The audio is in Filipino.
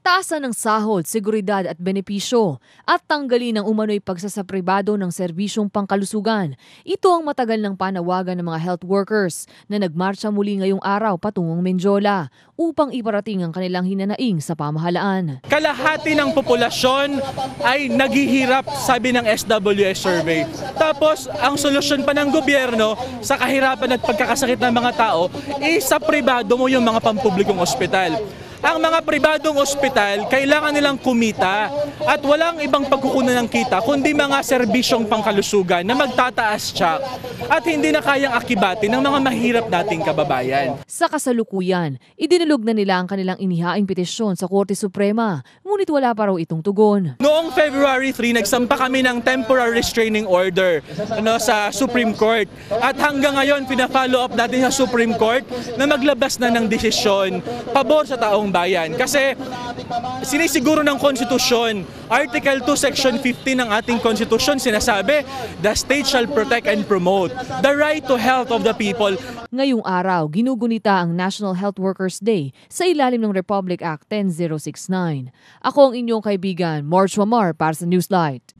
Pataasan ng sahod, seguridad at benepisyo at tanggalin ang umano'y pagsasapribado ng serbisyong pangkalusugan. Ito ang matagal ng panawagan ng mga health workers na nagmarcha muli ngayong araw patungong Menjola upang iparating ang kanilang hinanaing sa pamahalaan. Kalahati ng populasyon ay naghihirap, sabi ng SWS survey. Tapos ang solusyon pa ng gobyerno sa kahirapan at pagkakasakit ng mga tao, sa pribado mo yung mga pampublikong ospital. Ang mga pribadong ospital, kailangan nilang kumita at walang ibang pagkukunan ng kita kundi mga serbisyong pangkalusugan na magtataas tsak at hindi na kayang akibatin ng mga mahirap nating kababayan. Sa kasalukuyan, idinulog na nila ang kanilang inihaing petisyon sa Korte Suprema, ngunit wala pa raw itong tugon. Noong February 3, nagsampa kami ng temporary restraining order sa Supreme Court at hanggang ngayon pina-follow up natin sa Supreme Court na maglabas na ng desisyon pabor sa taong bayan. Kasi sinisiguro ng konstitusyon, Article 2, Section 15 ng ating konstitusyon sinasabi, the state shall protect and promote the right to health of the people. Ngayong araw, ginugunita ang National Health Workers Day sa ilalim ng Republic Act 10069. Ako ang inyong kaibigan, March Wamar para sa Newslight.